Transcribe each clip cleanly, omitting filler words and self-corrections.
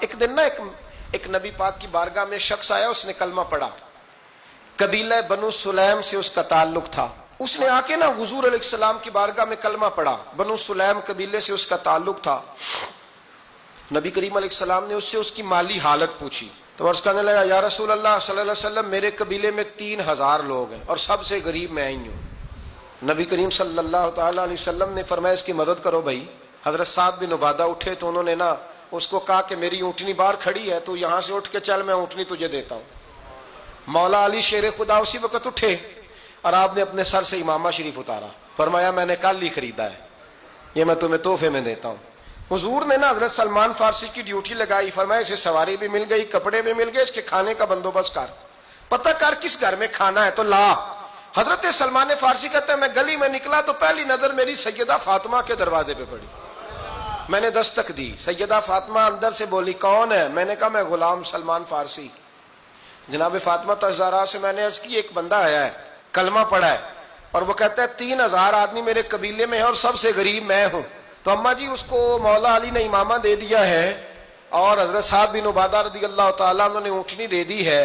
ایک دن نا ایک نبی پاک کی بارگاہ میں شخص آیا, اس نے کلمہ پڑھا. قبیلہ بنو سلیم سے اس کا تعلق تھا. اس نے آ کے نا حضور علیہ السلام کی بارگاہ میں کلمہ پڑھا. بنو سلیم قبیلے سے اس کا تعلق تھا. نبی کریم علیہ السلام نے اس سے اس کی مالی حالت پوچھی تو عرض کرنے لگا, یا رسول اللہ صلی اللہ علیہ وسلم, میرے قبیلے میں 3000 لوگ ہیں اور سب سے غریب میں ہی ہوں. نبی کریم صلی اللہ تعالی علیہ وسلم نے فرمایا, اس کی مدد کرو بھائی. حضرت سعد بن عبادہ اٹھے تو انہوں نے نا اس کو کہا کہ میری اونٹنی باہر کھڑی ہے, تو یہاں سے اٹھ کے چل, میں اونٹنی تجھے دیتا ہوں. مولا علی شیر خدا اسی وقت اٹھے اور آپ نے اپنے سر سے امامہ شریف اتارا. فرمایا میں نے کل ہی خریدا ہے, یہ میں تمہیں تحفے میں دیتا ہوں. حضور نے نا حضرت سلمان فارسی کی ڈیوٹی لگائی. فرمایا اسے سواری بھی مل گئی, کپڑے بھی مل گئے, اس کے کھانے کا بندوبست کر, پتہ کر کس گھر میں کھانا ہے تو لا. حضرت سلمان فارسی کہتے ہیں, میں گلی میں نکلا تو پہلی نظر میری سیدہ فاطمہ کے دروازے پہ پڑی. میں نے دستک دی, سیدہ فاطمہ اندر سے بولی, کون ہے؟ میں نے کہا میں غلام سلمان فارسی. جناب فاطمہ الزہرا سے میں نے عرض کی, ایک بندہ آیا ہے, کلمہ پڑھا ہے, اور وہ کہتا ہے 3000 آدمی میرے قبیلے میں ہے اور سب سے غریب میں ہوں. تو اماں جی اس کو مولا علی نے امامہ دے دیا ہے اور حضرت سعد بن عبادہ رضی اللہ تعالیٰ عنہ نے اونٹنی دے دی ہے.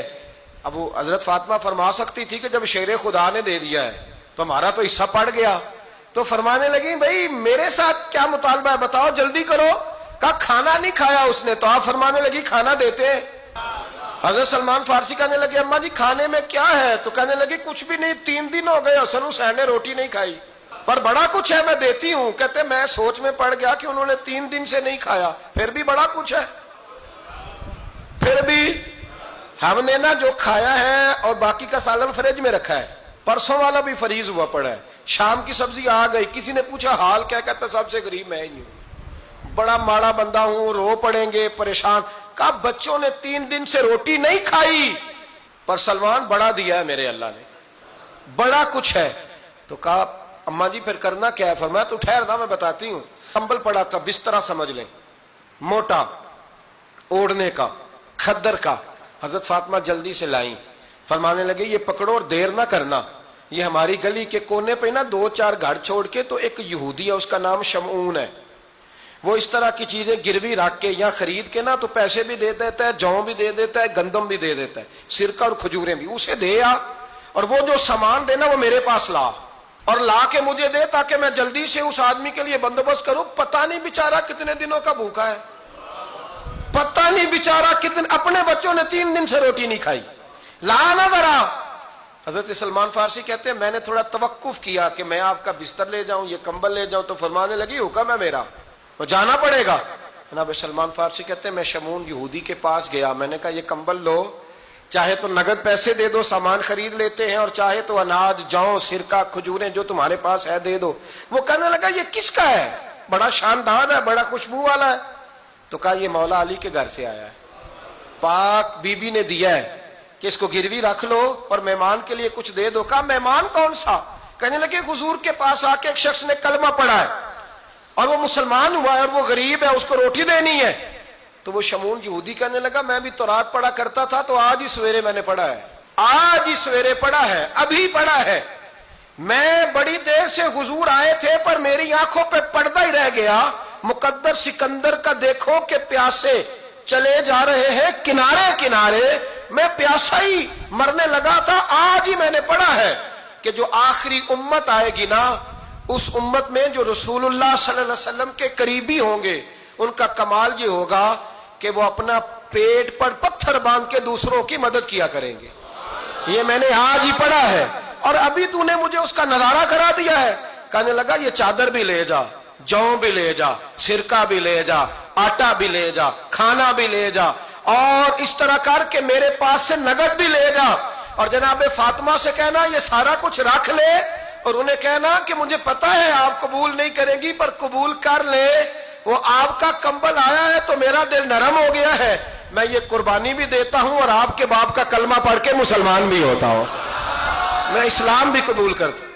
اب وہ حضرت فاطمہ فرما سکتی تھی کہ جب شیر خدا نے دے دیا ہے تو ہمارا تو حصہ پڑ گیا. تو فرمانے لگی, بھائی میرے ساتھ کیا مطالبہ ہے بتاؤ, جلدی کرو. کہا کھانا نہیں کھایا اس نے. تو آپ فرمانے لگی کھانا دیتے ہیں. حضرت سلمان فارسی کہنے لگے, اماں جی کھانے میں کیا ہے؟ تو کہنے لگی کچھ بھی نہیں, 3 دن ہو گئے حسن حسین نے روٹی نہیں کھائی, پر بڑا کچھ ہے میں دیتی ہوں. کہتے میں سوچ میں پڑ گیا کہ انہوں نے 3 دن سے نہیں کھایا, پھر بھی بڑا کچھ ہے. پھر بھی ہم نے نا جو کھایا ہے اور باقی کا سالن فریج میں رکھا ہے, پرسوں والا بھی فریز ہوا پڑا ہے, شام کی سبزی آ گئی. کسی نے پوچھا حال کیا؟ کہتا سب سے غریب میں ہی ہوں, بڑا ماڑا بندہ ہوں, رو پڑیں گے, پریشان. کہا بچوں نے 3 دن سے روٹی نہیں کھائی, پر سلمان بڑا دیا ہے میرے اللہ نے, بڑا کچھ ہے. تو کہا اماں جی پھر کرنا کیا ہے؟ فرمایا تو ٹھہر دا میں بتاتی ہوں. کمبل پڑا تھا, بسترا سمجھ لیں, موٹا اوڑھنے کا, کھدر کا. حضرت فاطمہ جلدی سے لائیں. فرمانے لگے یہ پکڑو اور دیر نہ کرنا. یہ ہماری گلی کے کونے پہ نا 2-4 گھر چھوڑ کے تو ایک یہودی ہے, اس کا نام شمعون ہے. وہ اس طرح کی چیزیں گروی رکھ کے یا خرید کے نا تو پیسے بھی دے دیتا ہے, جوں بھی دے دیتا ہے, گندم بھی دے دیتا ہے, سرکہ اور کھجوریں بھی. اسے دے آ, اور وہ جو سامان دینا وہ میرے پاس لا, اور لا کے مجھے دے تاکہ میں جلدی سے اس آدمی کے لیے بندوبست کروں. پتہ نہیں بیچارہ کتنے دنوں کا بھوکا ہے, پتہ نہیں بیچارہ کتنے, اپنے بچوں نے 3 دن سے روٹی نہیں کھائی, لا نہ ذرا. حضرت سلمان فارسی کہتے ہیں میں نے تھوڑا توقف کیا کہ میں آپ کا بستر لے جاؤں, یہ کمبل لے جاؤں. تو فرمانے لگی حکم ہے میرا, وہ جانا پڑے گا. جناب سلمان فارسی کہتے ہیں میں شمعون یہودی کے پاس گیا. میں نے کہا یہ کمبل لو, چاہے تو نگد پیسے دے دو, سامان خرید لیتے ہیں, اور چاہے تو اناج, جوں, سرکہ, کھجوریں جو تمہارے پاس ہے دے دو. وہ کہنے لگا یہ کس کا ہے؟ بڑا شاندار ہے, بڑا خوشبو والا ہے. تو کہا یہ مولا علی کے گھر سے آیا ہے, پاک بی بی نے دیا ہے کہ اس کو گروی رکھ لو اور مہمان کے لیے کچھ دے دو. کہا مہمان کون سا؟ کہنے لگے حضور کے پاس آ کے ایک شخص نے کلمہ پڑھا ہے اور وہ مسلمان ہوا ہے اور وہ غریب ہے, اس کو روٹی دینی ہے. تو وہ شمعون یہودی کہنے لگا میں بھی تو رات پڑھا کرتا تھا, تو آج ہی سویرے میں نے پڑھا ہے, آج ہی سویرے پڑھا ہے, ابھی پڑھا ہے. میں بڑی دیر سے حضور آئے تھے پر میری آنکھوں پہ پردہ ہی رہ گیا. مقدر سکندر کا دیکھو کہ پیاسے چلے جا رہے ہیں کنارے کنارے, میں پیاسا ہی مرنے لگا تھا. آج ہی میں نے پڑھا ہے کہ جو آخری امت آئے گی نا, اس امت میں جو رسول اللہ صلی اللہ علیہ وسلم کے قریبی ہوں گے, ان کا کمال یہ ہوگا کہ وہ اپنا پیٹ پر پتھر باندھ کے دوسروں کی مدد کیا کریں گے. یہ میں نے آج ہی پڑھا ہے اور ابھی تو نے مجھے اس کا نظارہ کرا دیا ہے. کہنے لگا یہ چادر بھی لے جا, جوں بھی لے جا, سرکہ بھی لے جا, آٹا بھی لے جا, کھانا بھی لے جا, اور اس طرح کر کے میرے پاس سے نگد بھی لے جا. اور جناب فاطمہ سے کہنا یہ سارا کچھ رکھ لے, اور انہیں کہنا کہ مجھے پتا ہے آپ قبول نہیں کریں گی پر قبول کر لے. وہ آپ کا کمبل آیا ہے تو میرا دل نرم ہو گیا ہے, میں یہ قربانی بھی دیتا ہوں اور آپ کے باپ کا کلمہ پڑھ کے مسلمان بھی ہوتا ہوں, میں اسلام بھی قبول کرتا ہوں.